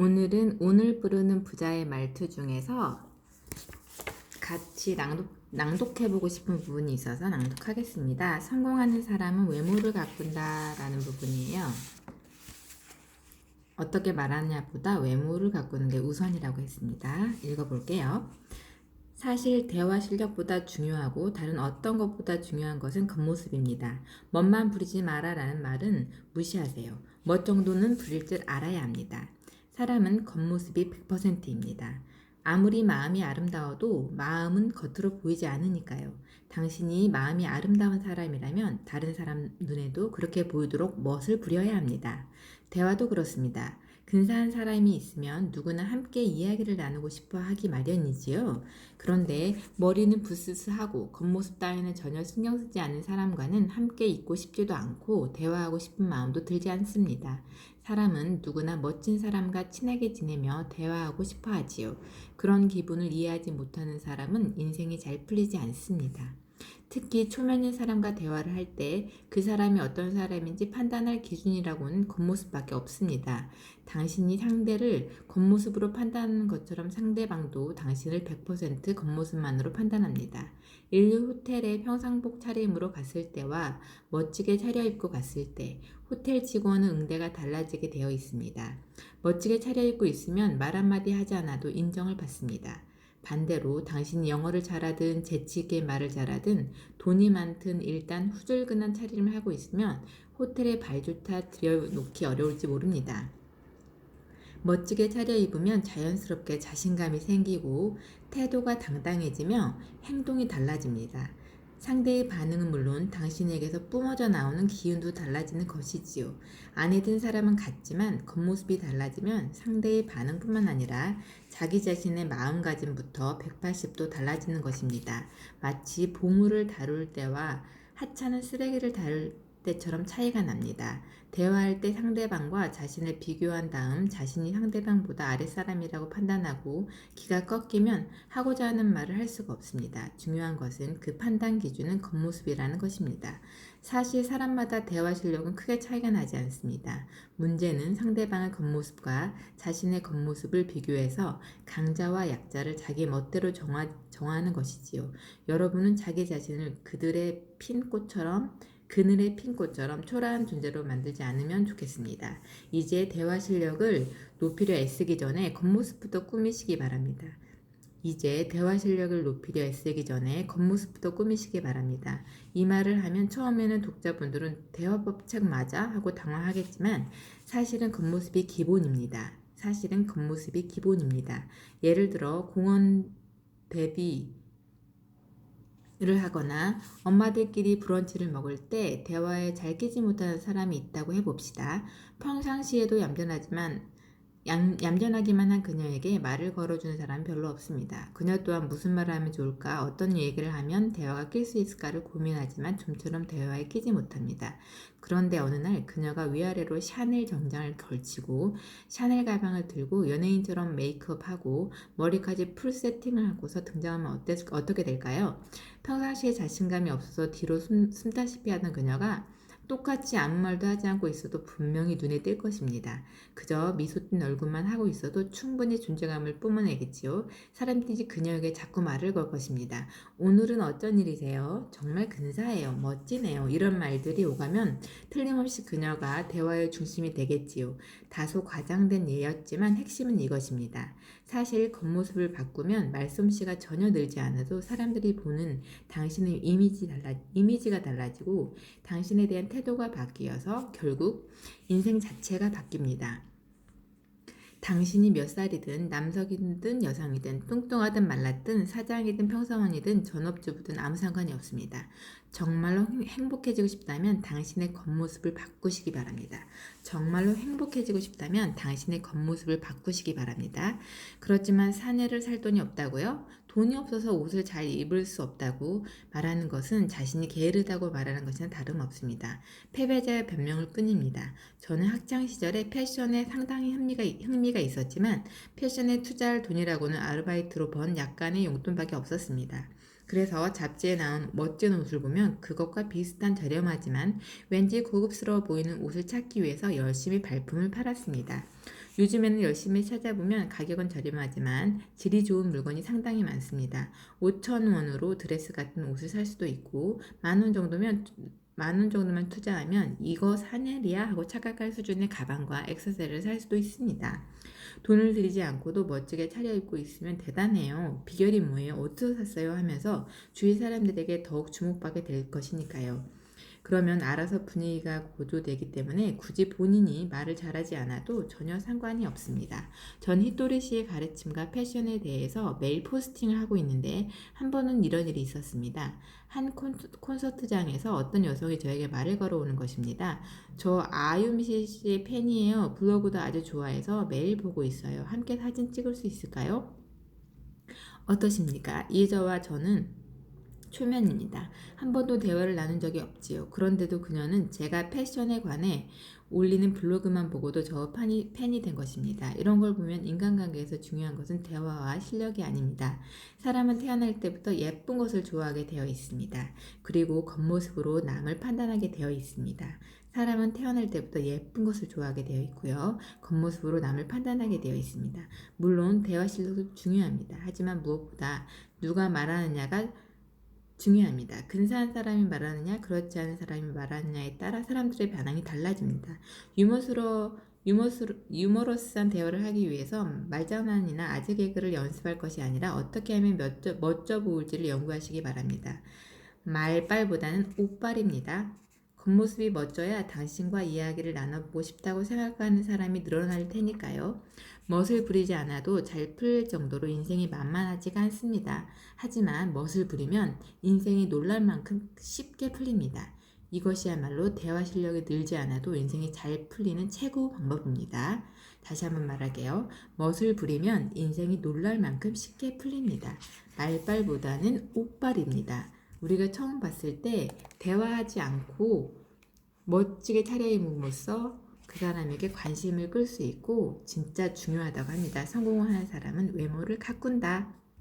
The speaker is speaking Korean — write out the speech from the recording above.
오늘은 오늘 부르는 부자의 말투 중에서 같이 낭독해보고 싶은 부분이 있어서 낭독하겠습니다. 성공하는 사람은 외모를 가꾼다 라는 부분이에요. 어떻게 말하냐보다 외모를 가꾸는 게 우선이라고 했습니다. 읽어볼게요. 사실 대화 실력보다 중요하고 다른 어떤 것보다 중요한 것은 겉모습입니다. 멋만 부리지 마라 라는 말은 무시하세요. 멋 정도는 부릴 줄 알아야 합니다. 사람은 겉모습이 100%입니다. 아무리 마음이 아름다워도 마음은 겉으로 보이지 않으니까요. 당신이 마음이 아름다운 사람이라면 다른 사람 눈에도 그렇게 보이도록 멋을 부려야 합니다. 대화도 그렇습니다. 근사한 사람이 있으면 누구나 함께 이야기를 나누고 싶어 하기 마련이지요. 그런데 머리는 부스스하고 겉모습 따위는 전혀 신경 쓰지 않는 사람과는 함께 있고 싶지도 않고 대화하고 싶은 마음도 들지 않습니다. 사람은 누구나 멋진 사람과 친하게 지내며 대화하고 싶어 하지요. 그런 기분을 이해하지 못하는 사람은 인생이 잘 풀리지 않습니다. 특히 초면인 사람과 대화를 할 때 그 사람이 어떤 사람인지 판단할 기준이라고는 겉모습밖에 없습니다. 당신이 상대를 겉모습으로 판단하는 것처럼 상대방도 당신을 100% 겉모습만으로 판단합니다. 인류 호텔에 평상복 차림으로 갔을 때와 멋지게 차려입고 갔을 때 호텔 직원은 응대가 달라지게 되어 있습니다. 멋지게 차려입고 있으면 말 한마디 하지 않아도 인정을 받습니다. 반대로 당신이 영어를 잘하든 재치있게 말을 잘하든 돈이 많든 일단 후줄근한 차림을 하고 있으면 호텔에 발조차 들여놓기 어려울지 모릅니다. 멋지게 차려입으면 자연스럽게 자신감이 생기고 태도가 당당해지며 행동이 달라집니다. 상대의 반응은 물론 당신에게서 뿜어져 나오는 기운도 달라지는 것이지요. 안에 든 사람은 같지만 겉모습이 달라지면 상대의 반응뿐만 아니라 자기 자신의 마음가짐부터 180도 달라지는 것입니다. 마치 보물을 다룰 때와 하찮은 쓰레기를 다룰 때처럼 차이가 납니다. 대화할 때 상대방과 자신을 비교한 다음 자신이 상대방보다 아랫사람이라고 판단하고 기가 꺾이면 하고자 하는 말을 할 수가 없습니다. 중요한 것은 그 판단 기준은 겉모습이라는 것입니다. 사실 사람마다 대화 실력은 크게 차이가 나지 않습니다. 문제는 상대방의 겉모습과 자신의 겉모습을 비교해서 강자와 약자를 자기 멋대로 정하는 것이지요. 여러분은 자기 자신을 그늘의 핀 꽃처럼 초라한 존재로 만들지 않으면 좋겠습니다. 이제 대화 실력을 높이려 애쓰기 전에 겉모습부터 꾸미시기 바랍니다. 이 말을 하면 처음에는 독자분들은 대화법 책 맞아? 하고 당황하겠지만 사실은 겉모습이 기본입니다. 예를 들어 공원 대비 를 하거나 엄마들끼리 브런치를 먹을 때 대화에 잘 끼지 못하는 사람이 있다고 해봅시다. 평상시에도 얌전하기만 한 그녀에게 말을 걸어주는 사람은 별로 없습니다. 그녀 또한 무슨 말을 하면 좋을까, 어떤 얘기를 하면 대화가 낄 수 있을까를 고민하지만 좀처럼 대화에 끼지 못합니다. 그런데 어느 날 그녀가 위아래로 샤넬 정장을 걸치고 샤넬 가방을 들고 연예인처럼 메이크업하고 머리까지 풀 세팅을 하고서 등장하면 어떻게 될까요? 평상시에 자신감이 없어서 뒤로 숨다시피 하던 그녀가 똑같이 아무 말도 하지 않고 있어도 분명히 눈에 띌 것입니다. 그저 미소 띈 얼굴만 하고 있어도 충분히 존재감을 뿜어내겠지요. 사람들이 그녀에게 자꾸 말을 걸 것입니다. 오늘은 어쩐 일이세요? 정말 근사해요. 멋지네요. 이런 말들이 오가면 틀림없이 그녀가 대화의 중심이 되겠지요. 다소 과장된 예였지만 핵심은 이것입니다. 사실 겉모습을 바꾸면 말솜씨가 전혀 늘지 않아도 사람들이 보는 당신의 이미지가 달라지고 당신에 대한 태도가 바뀌어서 결국 인생 자체가 바뀝니다. 당신이 몇 살이든 남성이든 여성이든 뚱뚱하든 말랐든 사장이든 평사원이든 전업주부든 아무 상관이 없습니다. 정말로 행복해지고 싶다면 당신의 겉모습을 바꾸시기 바랍니다. 그렇지만 사내를 살 돈이 없다고요? 돈이 없어서 옷을 잘 입을 수 없다고 말하는 것은 자신이 게으르다고 말하는 것이나 다름없습니다. 패배자의 변명일 뿐입니다. 저는 학창시절에 패션에 상당히 흥미가 있었지만 패션에 투자할 돈이라고는 아르바이트로 번 약간의 용돈밖에 없었습니다. 그래서 잡지에 나온 멋진 옷을 보면 그것과 비슷한 저렴하지만 왠지 고급스러워 보이는 옷을 찾기 위해서 열심히 발품을 팔았습니다. 요즘에는 열심히 찾아보면 가격은 저렴하지만 질이 좋은 물건이 상당히 많습니다. 5천 원으로 드레스 같은 옷을 살 수도 있고 만 원 정도만 투자하면 이거 사내리야 하고 착각할 수준의 가방과 액세서리를 살 수도 있습니다. 돈을 들이지 않고도 멋지게 차려입고 있으면 대단해요. 비결이 뭐예요? 어디서 샀어요? 하면서 주위 사람들에게 더욱 주목받게 될 것이니까요. 그러면 알아서 분위기가 고조되기 때문에 굳이 본인이 말을 잘하지 않아도 전혀 상관이 없습니다. 전 히토리 씨의 가르침과 패션에 대해서 매일 포스팅을 하고 있는데 한 번은 이런 일이 있었습니다. 한 콘서트장에서 어떤 여성이 저에게 말을 걸어오는 것입니다. 저 아유미 씨의 팬이에요. 블로그도 아주 좋아해서 매일 보고 있어요. 함께 사진 찍을 수 있을까요? 어떠십니까? 이저와 저는 초면입니다. 한 번도 대화를 나눈 적이 없지요. 그런데도 그녀는 제가 패션에 관해 올리는 블로그만 보고도 저 팬이 된 것입니다. 이런 걸 보면 인간관계에서 중요한 것은 대화와 실력이 아닙니다. 사람은 태어날 때부터 예쁜 것을 좋아하게 되어 있습니다. 그리고 겉모습으로 남을 판단하게 되어 있습니다. 사람은 태어날 때부터 예쁜 것을 좋아하게 되어 있고요. 겉모습으로 남을 판단하게 되어 있습니다. 물론 대화 실력도 중요합니다. 하지만 무엇보다 누가 말하느냐가 중요합니다. 근사한 사람이 말하느냐, 그렇지 않은 사람이 말하느냐에 따라 사람들의 반응이 달라집니다. 유머러스한 대화를 하기 위해서 말장난이나 아재 개그를 연습할 것이 아니라 어떻게 하면 멋져 보일지를 연구하시기 바랍니다. 말빨보다는 옷빨입니다. 겉모습이 멋져야 당신과 이야기를 나눠보고 싶다고 생각하는 사람이 늘어날 테니까요. 멋을 부리지 않아도 잘 풀릴 정도로 인생이 만만하지가 않습니다. 하지만 멋을 부리면 인생이 놀랄 만큼 쉽게 풀립니다. 이것이야말로 대화 실력이 늘지 않아도 인생이 잘 풀리는 최고 방법입니다. 다시 한번 말할게요. 멋을 부리면 인생이 놀랄 만큼 쉽게 풀립니다. 말빨보다는 옷빨입니다. 우리가 처음 봤을 때 대화하지 않고 멋지게 차려입음으로써 그 사람에게 관심을 끌 수 있고 진짜 중요하다고 합니다. 성공을 하는 사람은 외모를 가꾼다.